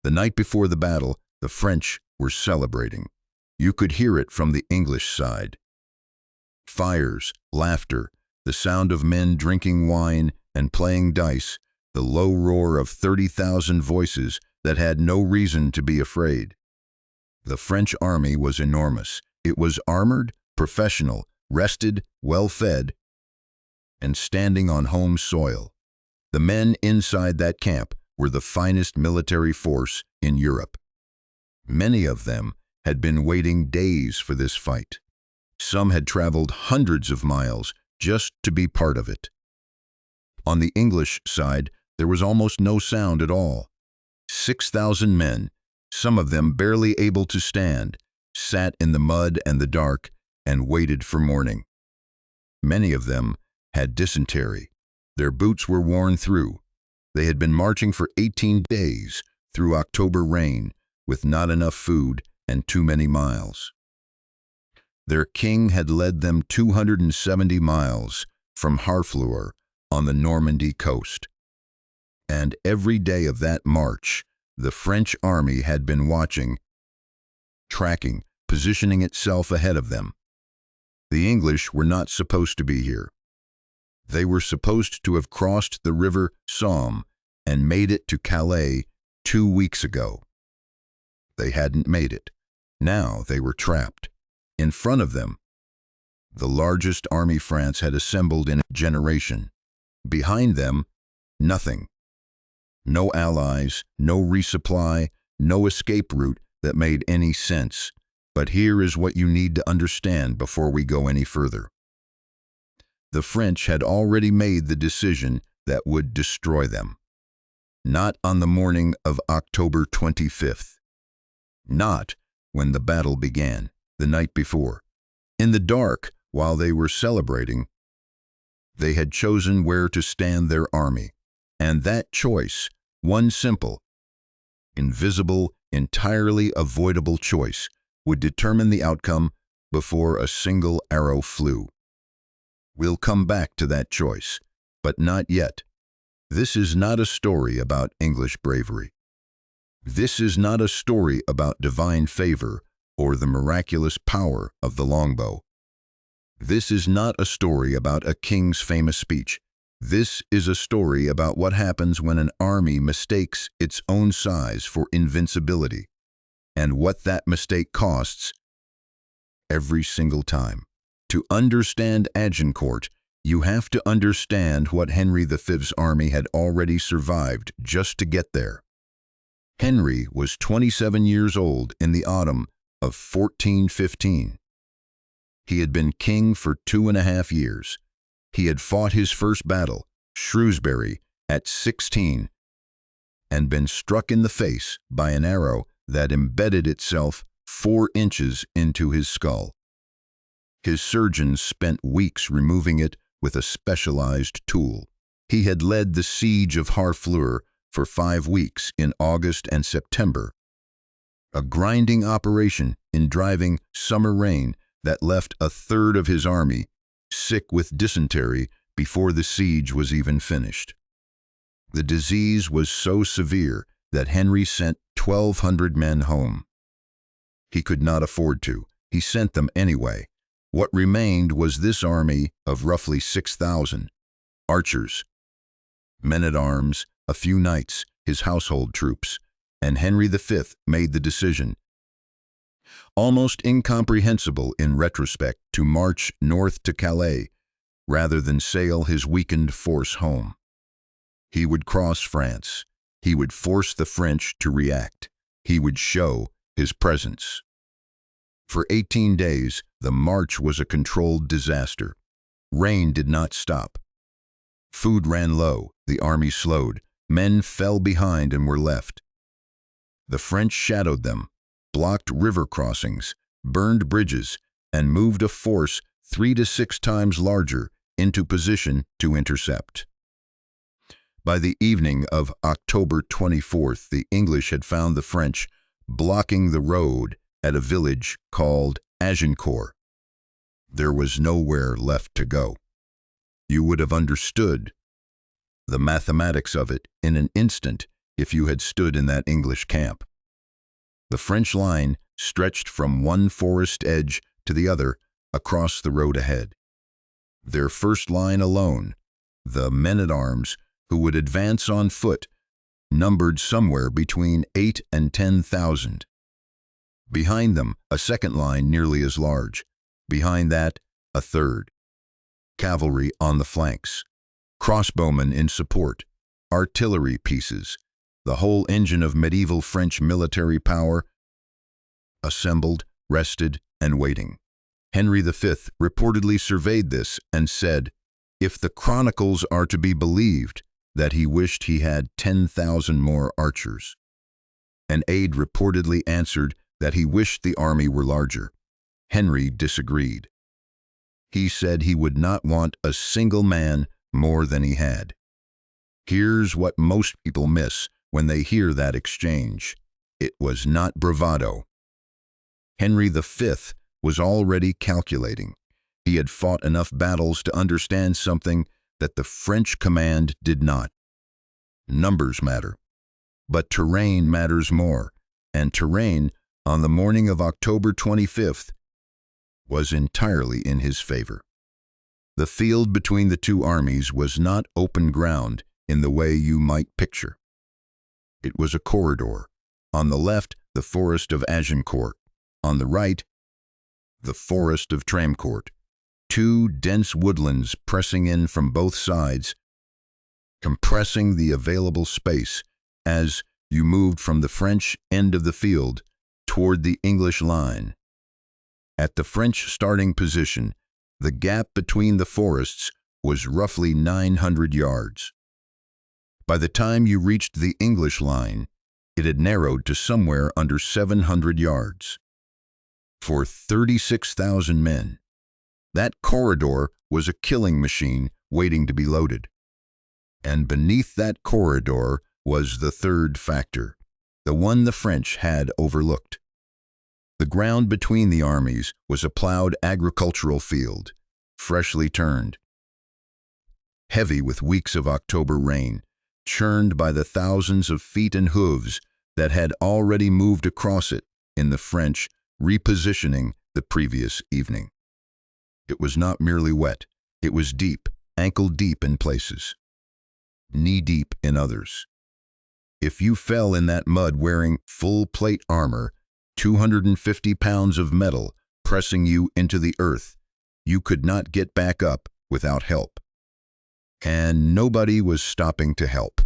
The night before the battle, the French were celebrating. You could hear it from the English side. Fires, laughter, the sound of men drinking wine and playing dice, the low roar of 30,000 voices that had no reason to be afraid. The French army was enormous. It was armored, professional, rested, well-fed, and standing on home soil. The men inside that camp were the finest military force in Europe. Many of them had been waiting days for this fight. Some had traveled hundreds of miles just to be part of it. On the English side, there was almost no sound at all. 6,000 men, some of them barely able to stand, sat in the mud and the dark and waited for morning. Many of them had dysentery. Their boots were worn through. They had been marching for 18 days through October rain with not enough food and too many miles. Their king had led them 270 miles from Harfleur on the Normandy coast. And every day of that march, the French army had been watching, tracking, positioning itself ahead of them. The English were not supposed to be here. They were supposed to have crossed the river Somme and made it to Calais 2 weeks ago. They hadn't made it. Now they were trapped. In front of them, the largest army France had assembled in a generation. Behind them, nothing. No allies, no resupply, no escape route that made any sense. But here is what you need to understand before we go any further. The French had already made the decision that would destroy them. Not on the morning of October 25th. Not when the battle began, the night before. In the dark, while they were celebrating, they had chosen where to stand their army. And that choice, one simple, invisible, entirely avoidable choice, would determine the outcome before a single arrow flew. We'll come back to that choice, but not yet. This is not a story about English bravery. This is not a story about divine favor or the miraculous power of the longbow. This is not a story about a king's famous speech. This is a story about what happens when an army mistakes its own size for invincibility, and what that mistake costs every single time. To understand Agincourt, you have to understand what Henry V's army had already survived just to get there. Henry was 27 years old in the autumn of 1415. He had been king for 2.5 years. He had fought his first battle, Shrewsbury, at 16, and been struck in the face by an arrow that embedded itself 4 inches into his skull. His surgeons spent weeks removing it with a specialized tool. He had led the siege of Harfleur for 5 weeks in August and September, a grinding operation in driving summer rain that left 1/3 of his army sick with dysentery before the siege was even finished. The disease was so severe that Henry sent 1,200 men home. He could not afford to. He sent them anyway. What remained was this army of roughly 6,000 archers, men-at-arms, a few knights, his household troops, and Henry V made the decision, almost incomprehensible in retrospect, to march north to Calais rather than sail his weakened force home. He would cross France. He would force the French to react. He would show his presence. For 18 days, the march was a controlled disaster. Rain did not stop. Food ran low, the army slowed, men fell behind and were left. The French shadowed them, blocked river crossings, burned bridges, and moved a force 3 to 6 times larger into position to intercept. By the evening of October 24th, the English had found the French blocking the road at a village called Agincourt. There was nowhere left to go. You would have understood the mathematics of it in an instant if you had stood in that English camp. The French line stretched from one forest edge to the other across the road ahead. Their first line alone, the men-at-arms who would advance on foot, numbered somewhere between 8 and 10,000. Behind them, a second line nearly as large. Behind that, a third. Cavalry on the flanks, crossbowmen in support, artillery pieces, the whole engine of medieval French military power, assembled, rested, and waiting. Henry V reportedly surveyed this and said, if the chronicles are to be believed, that he wished he had 10,000 more archers. An aide reportedly answered that he wished the army were larger. Henry disagreed. He said he would not want a single man more than he had. Here's what most people miss when they hear that exchange. It was not bravado. Henry V was already calculating. He had fought enough battles to understand something that the French command did not. Numbers matter, but terrain matters more, and terrain on the morning of October 25th was entirely in his favor. The field between the two armies was not open ground in the way you might picture. It was a corridor. On the left, the Forest of Agincourt. On the right, the Forest of Tramecourt. Two dense woodlands pressing in from both sides, compressing the available space as you moved from the French end of the field toward the English line. At the French starting position, the gap between the forests was roughly 900 yards. By the time you reached the English line, it had narrowed to somewhere under 700 yards. For 36,000 men, that corridor was a killing machine waiting to be loaded. And beneath that corridor was the third factor, the one the French had overlooked. The ground between the armies was a ploughed agricultural field, freshly turned, heavy with weeks of October rain, churned by the thousands of feet and hooves that had already moved across it in the French repositioning the previous evening. It was not merely wet, it was deep, ankle-deep in places, knee-deep in others. If you fell in that mud wearing full plate armor, 250 pounds of metal pressing you into the earth, you could not get back up without help. And nobody was stopping to help.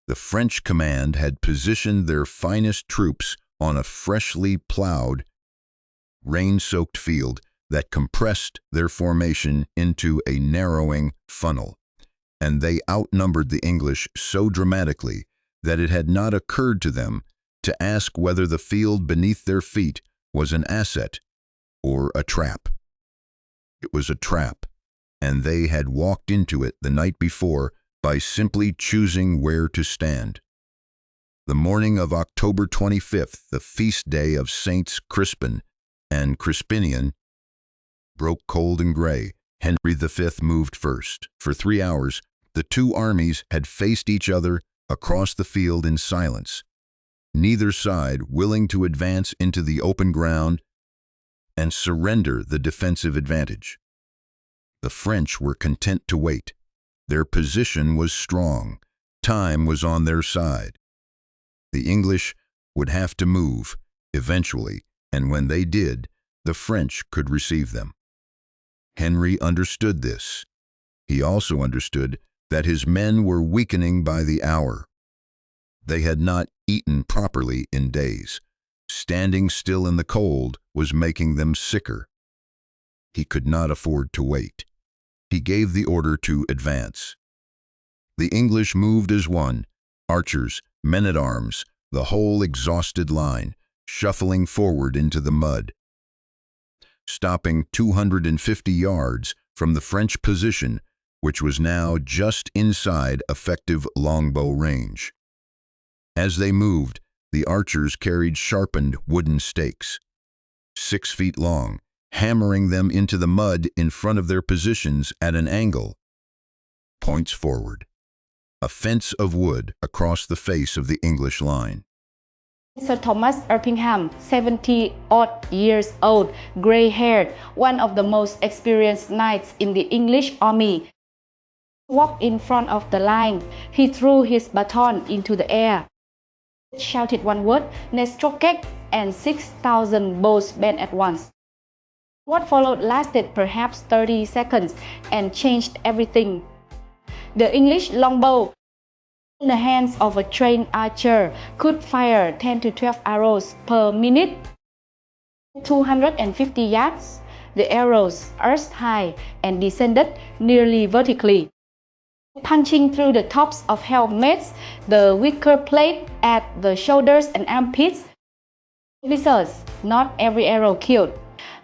The French command had positioned their finest troops on a freshly plowed, rain-soaked field that compressed their formation into a narrowing funnel, and they outnumbered the English so dramatically that it had not occurred to them to ask whether the field beneath their feet was an asset or a trap. It was a trap, and they had walked into it the night before by simply choosing where to stand. The morning of October 25th, the feast day of Saints Crispin and Crispinian, broke cold and gray. Henry V moved first. For 3 hours, the two armies had faced each other across the field in silence, neither side willing to advance into the open ground and surrender the defensive advantage. The French were content to wait. Their position was strong. Time was on their side. The English would have to move, eventually, and when they did, the French could receive them. Henry understood this. He also understood that his men were weakening by the hour. They had not eaten properly in days. Standing still in the cold was making them sicker. He could not afford to wait. He gave the order to advance. The English moved as one, archers, men-at-arms, the whole exhausted line, shuffling forward into the mud, stopping 250 yards from the French position, which was now just inside effective longbow range. As they moved, the archers carried sharpened wooden stakes, 6 feet long, hammering them into the mud in front of their positions at an angle, points forward. a fence of wood across the face of the English line. Sir Thomas Erpingham, 70-odd years old, grey-haired, one of the most experienced knights in the English army, walked in front of the line. He threw his baton into the air, shouted one word, "Nestroket," and 6,000 bows bent at once. What followed lasted perhaps 30 seconds and changed everything. The English longbow, in the hands of a trained archer, could fire 10 to 12 arrows per minute, 250 yards. The arrows arched high and descended nearly vertically, punching through the tops of helmets, the wicker plate at the shoulders and armpits. Besides, not every arrow killed,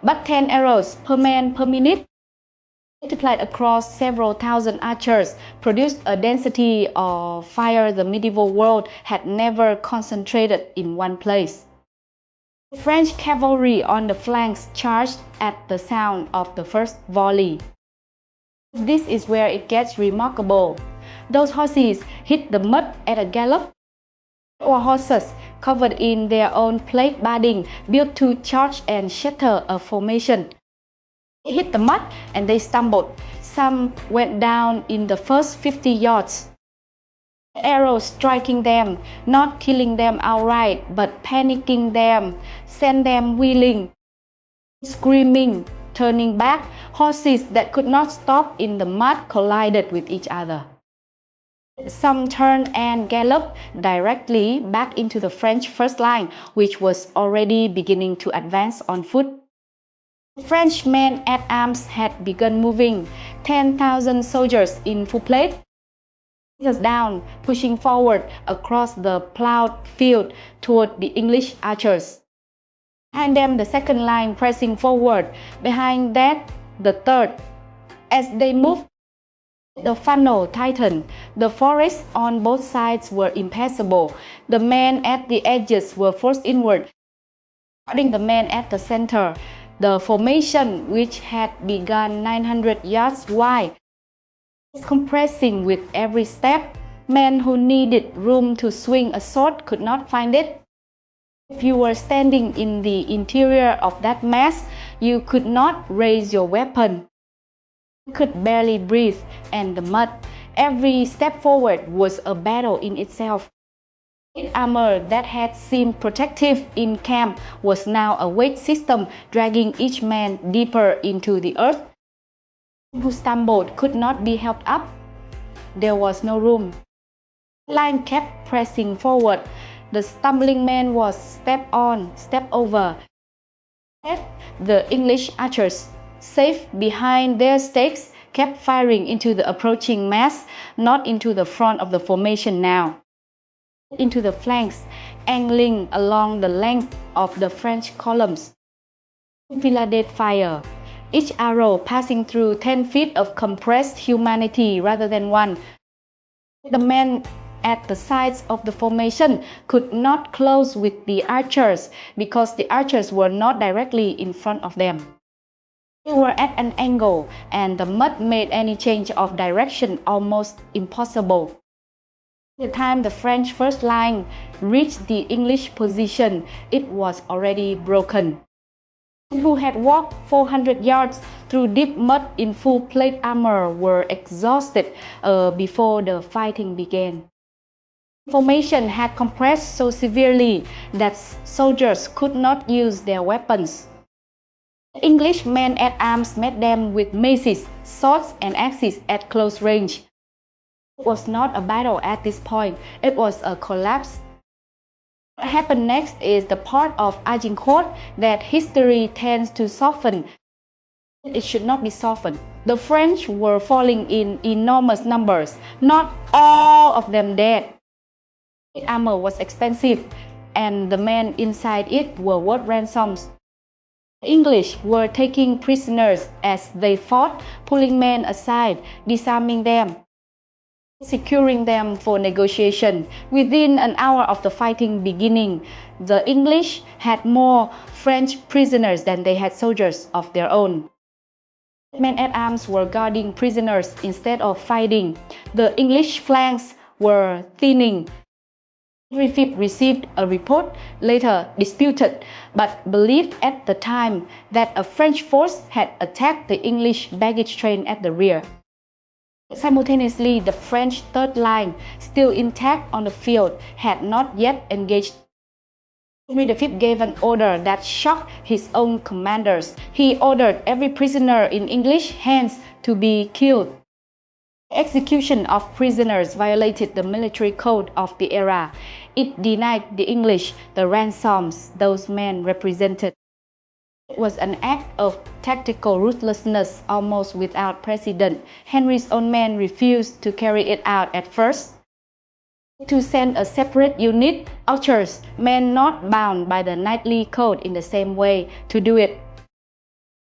but 10 arrows per man per minute, multiplied across several thousand archers, produced a density of fire the medieval world had never concentrated in one place. The French cavalry on the flanks charged at the sound of the first volley. This is where it gets remarkable. Those horses hit the mud at a gallop, or horses covered in their own plate padding, built to charge and shatter a formation. They hit the mud and they stumbled. Some went down in the first 50 yards. Arrows striking them, not killing them outright, but panicking them, sent them wheeling, screaming, turning back. Horses that could not stop in the mud collided with each other. Some turned and galloped directly back into the French first line, which was already beginning to advance on foot. French men-at-arms had begun moving, 10,000 soldiers in full plate, down, pushing forward across the ploughed field toward the English archers. Behind them, the second line pressing forward. Behind that, the third. As they moved, the funnel tightened. The forests on both sides were impassable. The men at the edges were forced inward, guarding the men at the center. The formation, which had begun 900 yards wide, was compressing with every step. Men who needed room to swing a sword could not find it. If you were standing in the interior of that mass, you could not raise your weapon. You could barely breathe, and the mud, every step forward, was a battle in itself. The armor that had seemed protective in camp was now a weight system, dragging each man deeper into the earth. Those who stumbled could not be helped up. There was no room. The line kept pressing forward. The stumbling man was stepped on, stepped over. The English archers, safe behind their stakes, kept firing into the approaching mass, not into the front of the formation now, into the flanks, angling along the length of the French columns. Enfilade fire, each arrow passing through 10 feet of compressed humanity rather than one. The men at the sides of the formation could not close with the archers because the archers were not directly in front of them. They were at an angle, and the mud made any change of direction almost impossible. By the time the French first line reached the English position, it was already broken. Men who had walked 400 yards through deep mud in full plate armor were exhausted before the fighting began. The formation had compressed so severely that soldiers could not use their weapons. The English men-at-arms met them with maces, swords, and axes at close range. It was not a battle at this point, it was a collapse. What happened next is the part of Agincourt that history tends to soften. It should not be softened. The French were falling in enormous numbers, not all of them dead. The armor was expensive, and the men inside it were worth ransoms. The English were taking prisoners as they fought, pulling men aside, disarming them, securing them for negotiation. Within an hour of the fighting beginning, the English had more French prisoners than they had soldiers of their own. Men-at-arms were guarding prisoners instead of fighting. The English flanks were thinning. Henry V received a report, later disputed, but believed at the time that a French force had attacked the English baggage train at the rear. Simultaneously, the French third line, still intact on the field, had not yet engaged. Henry V gave an order that shocked his own commanders. He ordered every prisoner in English hands to be killed. The execution of prisoners violated the military code of the era. It denied the English the ransoms those men represented. It was an act of tactical ruthlessness almost without precedent. Henry's own men refused to carry it out at first. To send a separate unit, archers, men not bound by the knightly code in the same way, to do it.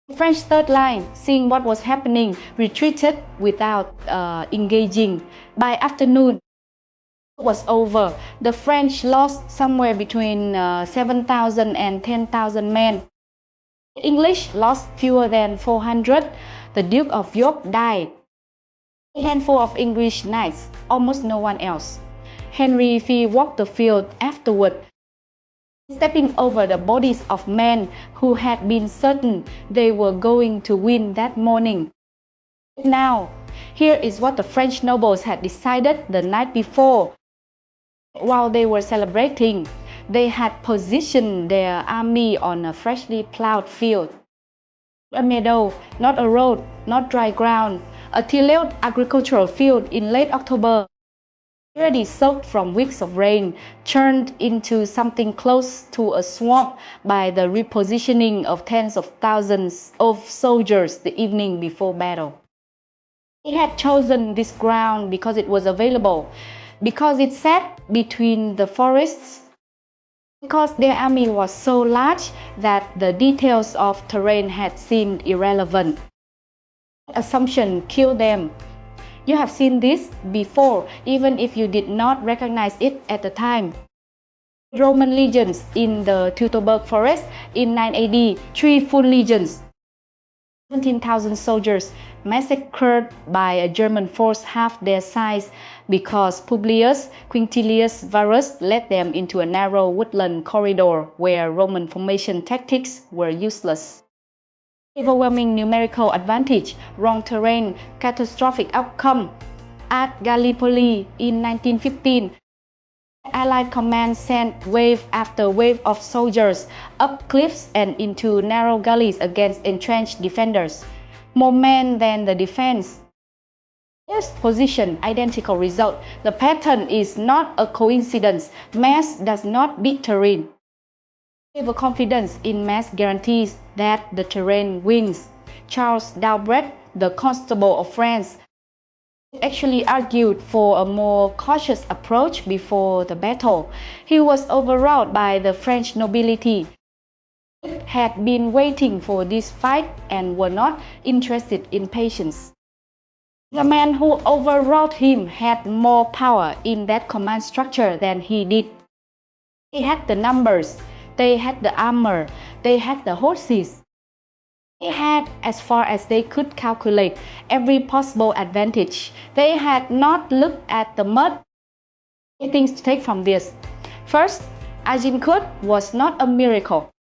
The French third line, seeing what was happening, retreated without engaging. By afternoon, it was over. The French lost somewhere between 7,000 and 10,000 men. The English lost fewer than 400. The Duke of York died. A handful of English knights, almost no one else. Henry V walked the field afterward, stepping over the bodies of men who had been certain they were going to win that morning. Now, here is what the French nobles had decided the night before. While they were celebrating, they had positioned their army on a freshly plowed field. A meadow, not a road, not dry ground, a tilled agricultural field in late October, already soaked from weeks of rain, turned into something close to a swamp by the repositioning of tens of thousands of soldiers the evening before battle. They had chosen this ground because it was available, because it sat between the forests, because their army was so large that the details of terrain had seemed irrelevant. Assumption killed them. You have seen this before, even if you did not recognize it at the time. Roman legions in the Teutoburg forest in 9 AD, 3 full legions, 17,000 soldiers massacred by a German force half their size because Publius Quintilius Varus led them into a narrow woodland corridor where Roman formation tactics were useless. Overwhelming numerical advantage, wrong terrain, catastrophic outcome. At Gallipoli in 1915, Allied command sent wave after wave of soldiers up cliffs and into narrow gullies against entrenched defenders. More men than the defense. Yes, position, identical result. The pattern is not a coincidence. Mass does not beat terrain. Overconfidence in mass guarantees that the terrain wins. Charles d'Albret, the Constable of France, actually argued for a more cautious approach before the battle. He was overawed by the French nobility, had been waiting for this fight and were not interested in patience. The man who overrode him had more power in that command structure than he did. He had the numbers, they had the armor, they had the horses. They had, as far as they could calculate, every possible advantage. They had not looked at the mud. Three things to take from this. First, Agincourt was not a miracle.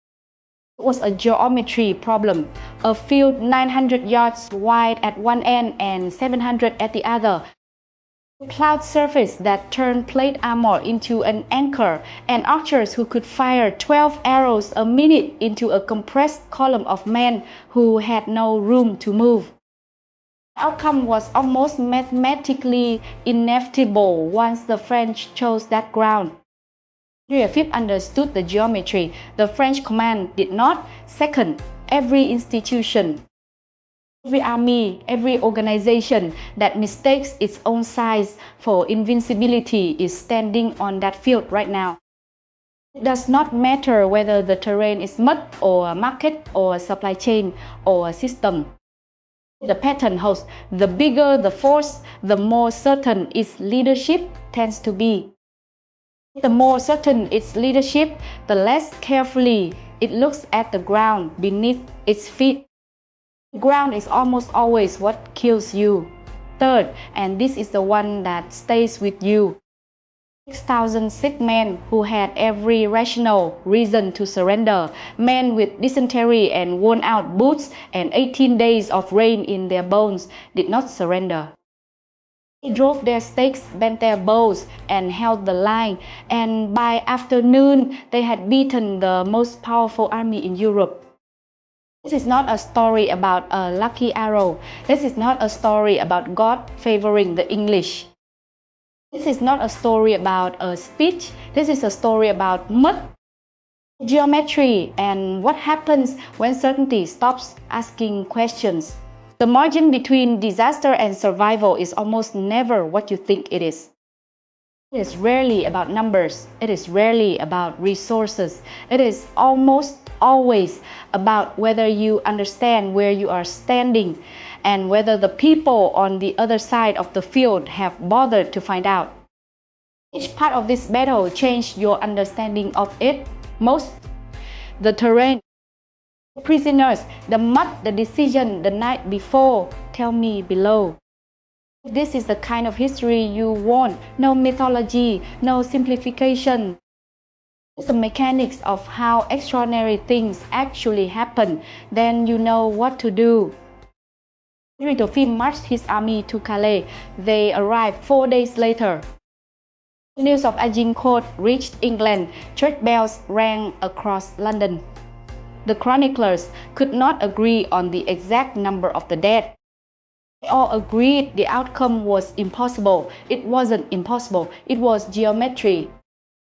It was a geometry problem. A field 900 yards wide at one end and 700 at the other. A plowed surface that turned plate armor into an anchor, and archers who could fire 12 arrows a minute into a compressed column of men who had no room to move. The outcome was almost mathematically inevitable once the French chose that ground. Henry V understood the geometry. The French command did not. Second, every institution, every army, every organization that mistakes its own size for invincibility is standing on that field right now. It does not matter whether the terrain is mud or a market or a supply chain or a system. The pattern holds. The bigger the force, the more certain its leadership tends to be. The more certain its leadership, the less carefully it looks at the ground beneath its feet. The ground is almost always what kills you. Third, and this is the one that stays with you, 6,000 sick men who had every rational reason to surrender, men with dysentery and worn-out boots and 18 days of rain in their bones, did not surrender. They drove their stakes, bent their bows, and held the line, and by afternoon they had beaten the most powerful army in Europe. This is not a story about a lucky arrow. This is not a story about God favoring the English. This is not a story about a speech. This is a story about mud, geometry, and what happens when certainty stops asking questions. The margin between disaster and survival is almost never what you think it is. It is rarely about numbers. It is rarely about resources. It is almost always about whether you understand where you are standing and whether the people on the other side of the field have bothered to find out. Each part of this battle changed your understanding of it most. The terrain, the prisoners, the mud, the decision the night before. Tell me below. This is the kind of history you want. No mythology, no simplification. It's the mechanics of how extraordinary things actually happen. Then you know what to do. Dauphin marched his army to Calais. They arrived 4 days later. The news of Agincourt reached England. Church bells rang across London. The chroniclers could not agree on the exact number of the dead. They all agreed the outcome was impossible. It wasn't impossible. It was geometry.